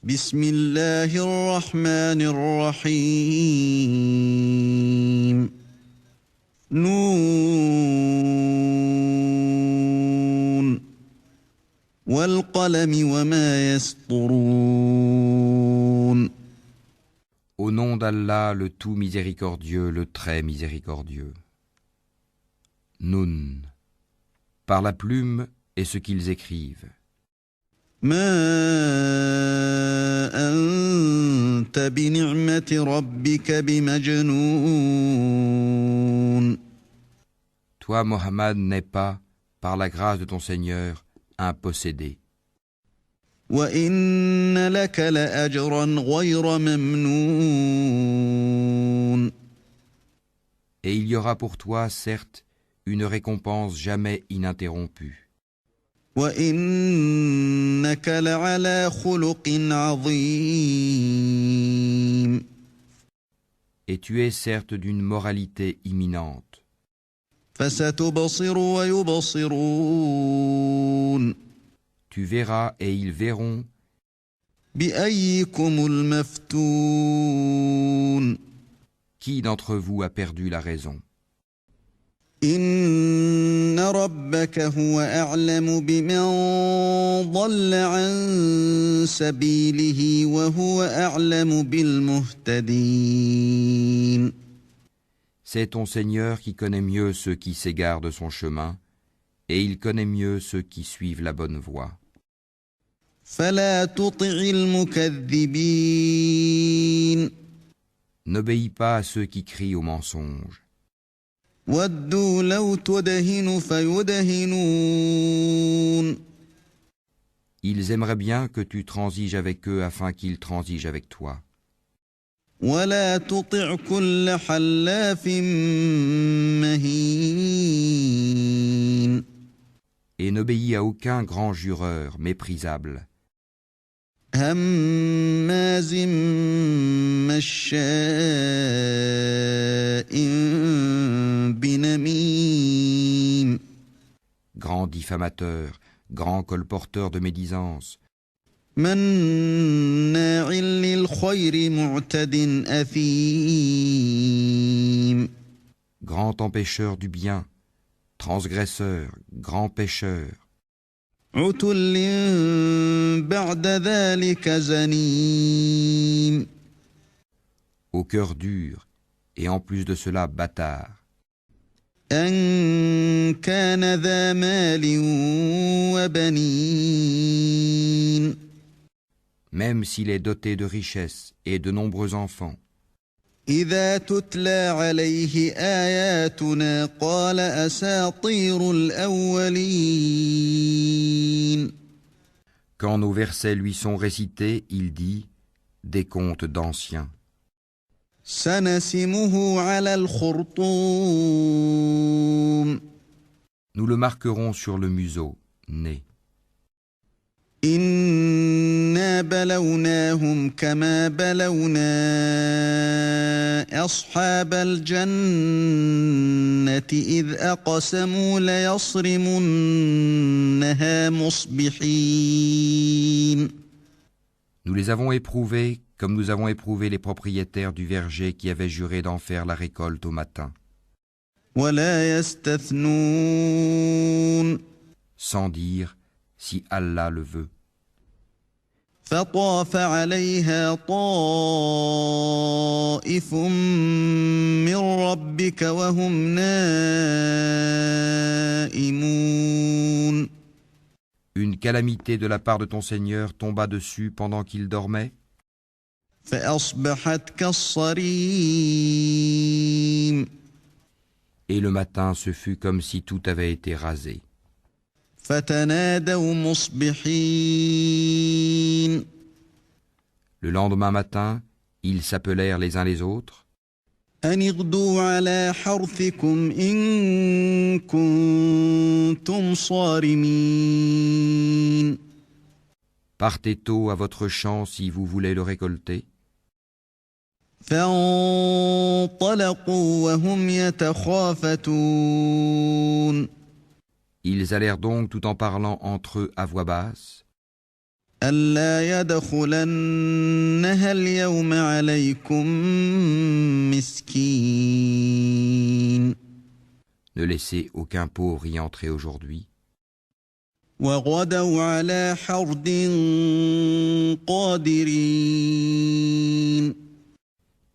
بسم الله الرحمن الرحيم نون والقلم وما يسطرون. Au nom d'Allah, le tout miséricordieux, le très miséricordieux. Nun, par la plume et ce qu'ils écrivent. ما أنت بنعمة ربك بمجنون. Toi, Mohammed, n'es pas, par la grâce de ton Seigneur, un possédé. وإن لك لأجرا غير ممنون. Et il y aura pour toi, certes, une récompense jamais ininterrompue. وإنك لعلى خلق عظيم. Et tu es certes d'une moralité imminente. فستبصر ويبصرون. Tu verras et ils verront بأيكم المفتون. qui d'entre vous a perdu la raison. إن ربك هو أعلم بمن ضل عن سبيله وهو أعلم بالمهتدين. C'est ton Seigneur qui connaît mieux ceux qui s'égarent de son chemin, et il connaît mieux ceux qui suivent la bonne voie. فلا تطع المكذبين. N'obéis pas à ceux qui crient au mensonge. ودوا لو تدهن فيدهنون. Ils aimeraient bien que tu transiges avec eux afin qu'ils transigent avec toi. ولا تطع كل حلاف مهين. Et n'obéis à aucun grand jureur méprisable, هماز مشاء بنميم. grand diffamateur, grand colporteur de médisance, مناع للخير معتد أثيم. grand empêcheur du bien, transgresseur, grand pécheur, عتل بعد ذلك زنيم. au cœur dur, et en plus de cela bâtard, أن كان ذا مال وبنين. même s'il est doté de richesses et de nombreux enfants. إذا تتلى عليه آياتنا قال أساطير الأولين. Quand nos versets lui sont récités, il dit des contes d'anciens. سنسمه على الخرطوم. Nous le marquerons sur le museau, nez. إنا بلوناهم كما بلونا أصحاب الجنة إذ أقسموا ليصرمنها مصبحين. Nous les avons éprouvés comme nous avons éprouvé les propriétaires du verger qui avaient juré d'en faire la récolte au matin, ولا يستثنون. sans dire si Allah le veut. فطاف عليها طائف من ربك وهم نائمون. Une calamité de la part de ton Seigneur tomba dessus pendant qu'il dormait, فأصبحت كالصريم. et le matin ce fut comme si tout avait été rasé. فتنادوا مصبحين. Le lendemain matin, ils s'appelèrent les uns les autres, أن اغدوا على حرثكم إن كنتم صارمين. partez tôt à votre champ si vous voulez le récolter. فانطلقوا وهم يتخافتون. Ils allèrent donc tout en parlant entre eux à voix basse. ألا يدخلنها اليوم عليكم مسكين Ne laissez aucun pauvre y entrer aujourd'hui. وغدوا على حرد قادرين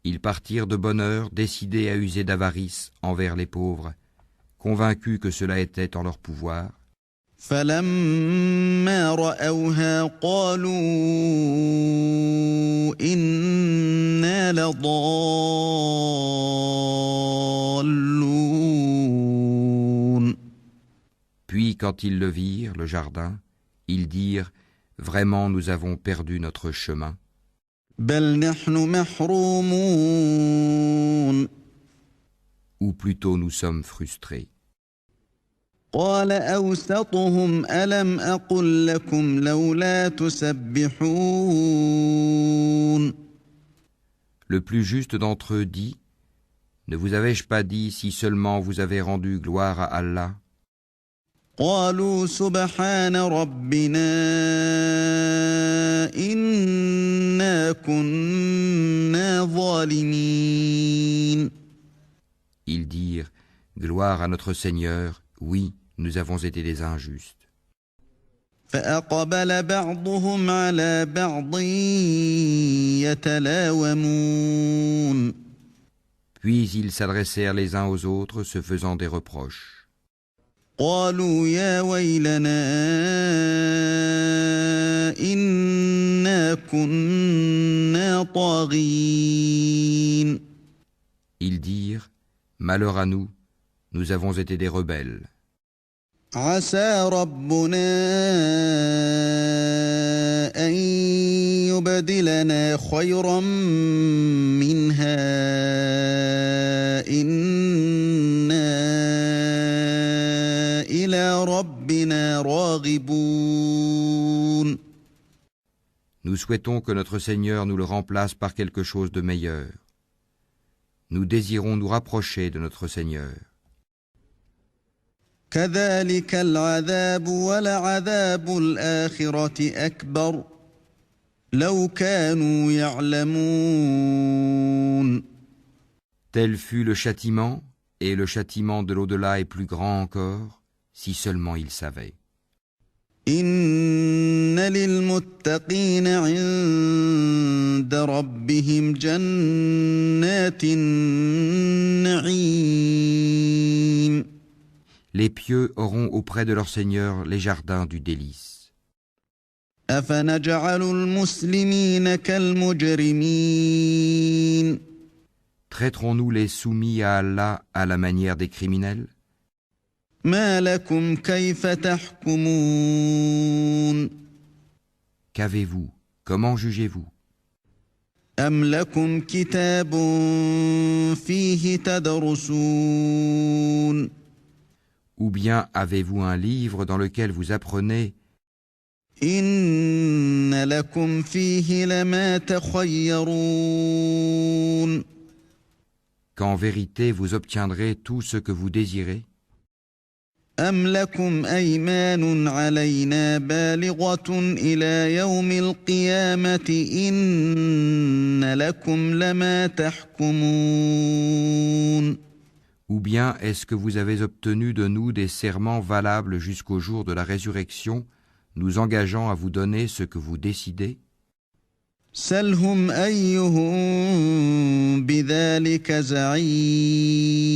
Ils partirent de bonne heure, décidés à user d'avarice envers les pauvres, convaincus que cela était en leur pouvoir. فلما رأوها قالوا إنا لضالون Puis, quand ils le virent, le jardin, ils dirent « Vraiment, nous avons perdu notre chemin. بل نحن محرومون Ou plutôt, nous sommes frustrés. » قال أوسطهم ألم أقل لكم لولا تسبحون Le plus juste d'entre eux dit « Ne vous avais-je pas dit si seulement vous avez rendu gloire à Allah ?» قالوا سبحان ربنا إنا كنا ظالمين Ils dirent « Gloire à notre Seigneur, oui, nous avons été des injustes. » فأقبل بعضهم على بعض يتلاومون Puis ils s'adressèrent les uns aux autres, se faisant des reproches. قالوا يا ويلنا إنا كنا طاغين Ils dirent « Malheur à nous, nous avons été des rebelles. عسى ربنا أن يبدلنا خيرا منها إنا إلى ربنا راغبون. Nous souhaitons que notre Seigneur nous le remplace par quelque chose de meilleur. Nous désirons nous rapprocher de notre Seigneur. كذلك العذاب ولعذاب الآخرة أكبر لو كانوا يعلمون. Tel fut le châtiment, et le châtiment de l'au-delà est plus grand encore, si seulement ils savaient. إن للمتقين عند ربهم جنات النعيم. Les pieux auront auprès de leur Seigneur les jardins du délice. أفنجعل المسلمين كالمجرمين. Traiterons-nous les soumis à Allah à la manière des criminels? ما لكم كيف تحكمون. Qu'avez-vous? Comment jugez-vous? أم لكم كتاب فيه تدرسون. Ou bien avez-vous un livre dans lequel vous apprenez? إن لكم فيه لما تخيرون. Qu'en vérité vous obtiendrez tout ce que vous désirez? أم لكم أيمان علينا بالغة إلى يوم القيامة إن لكم لما تحكمون. Ou bien est-ce que vous avez obtenu de nous des serments valables jusqu'au jour de la résurrection, nous engageant à vous donner ce que vous décidez? سلهم أيهم بذلك زعيم.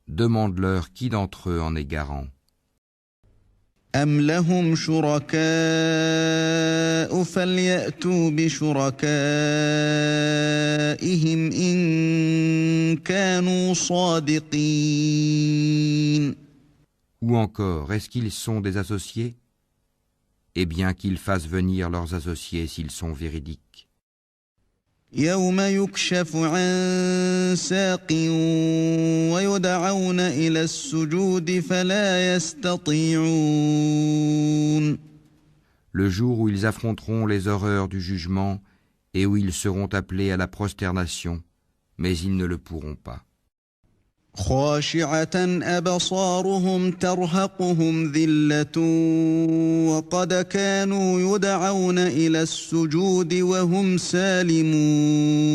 Demande-leur qui d'entre eux en est garant. أم لهم شركاء فليأتوا بشركائهم إن كانوا صادقين. Ou encore, est-ce qu'ils sont des associés? Eh bien qu'ils fassent venir leurs associés s'ils sont véridiques. يوم يكشف عن ساق ويدعون إلى السجود فلا يستطيعون. Le jour où ils affronteront les horreurs du jugement et où ils seront appelés à la prosternation, mais ils ne le pourront pas. خاشعة أبصارهم ترهقهم ذلة وقد كانوا يدعون إلى السجود وهم سالمون.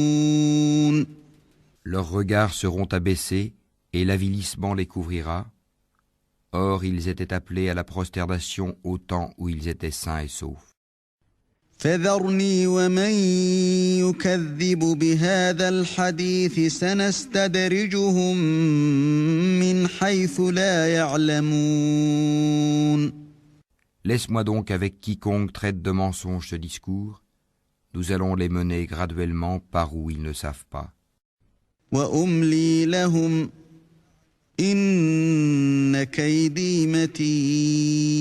Leurs regards seront abaissés et l'avilissement les couvrira. Or, ils étaient appelés à la prosternation au temps où ils étaient sains et saufs. فذرني ومن يكذب بهذا الحديث سنستدرجهم من حيث لا يعلمون. Laisse-moi donc avec quiconque traite de mensonge ce discours. Nous allons les mener graduellement par où ils ne savent pas. وأملي لهم إن كيدي متين.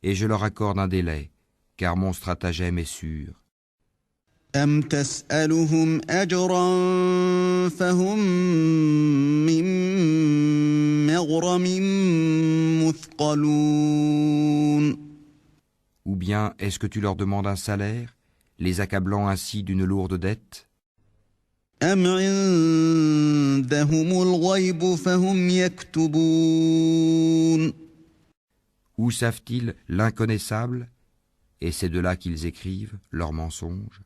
Et je leur accorde un délai, car mon stratagème est sûr. أم تسألهم أجرا فهم من مغرم مثقلون. Ou bien est-ce que tu leur demandes un salaire, les accablant ainsi d'une lourde dette? أم عندهم الغيب فهم يكتبون. Où savent-ils l'inconnaissable? Et c'est de là qu'ils écrivent leurs mensonges.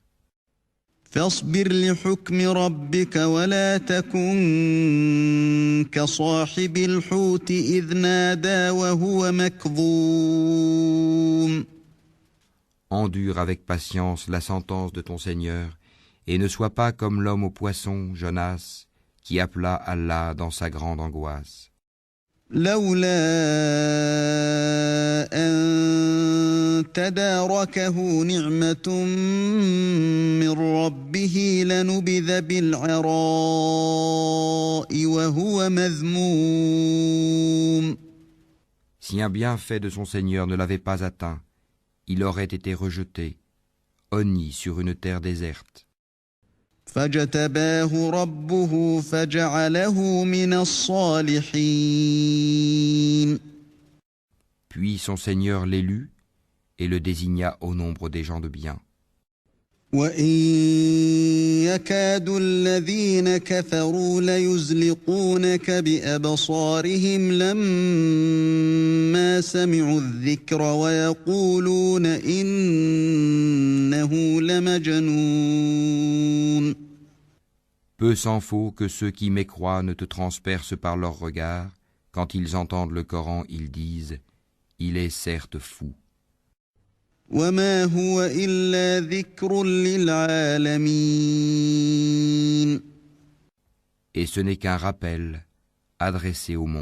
فاصبر لحكم ربك ولا تكن كصاحب الحوت إذ نادى وهو مكظوم. Endure avec patience la sentence de ton Seigneur, et ne sois pas comme l'homme au poisson, Jonas, qui appela Allah dans sa grande angoisse. لولا أن تداركه نعمة من ربه لنبذ بالعراء وهو مذموم. Si un bienfait de son Seigneur ne l'avait pas atteint, il aurait été rejeté, honni sur une terre déserte. فاجتباه ربه فجعله من الصالحين. Puis son Seigneur l'élut et le désigna au nombre des gens de bien. وإن يكاد الذين كفروا ليزلقونك بأبصارهم لما سمعوا الذكر ويقولون إنه لمجنون. Peu s'en faut que ceux qui mécroient ne te transpercent par leurs regards. Quand ils entendent le Coran, ils disent « Il est certes fou ». وما هو إلا ذكر للعالمين. Et ce n'est qu'un rappel adressé au monde.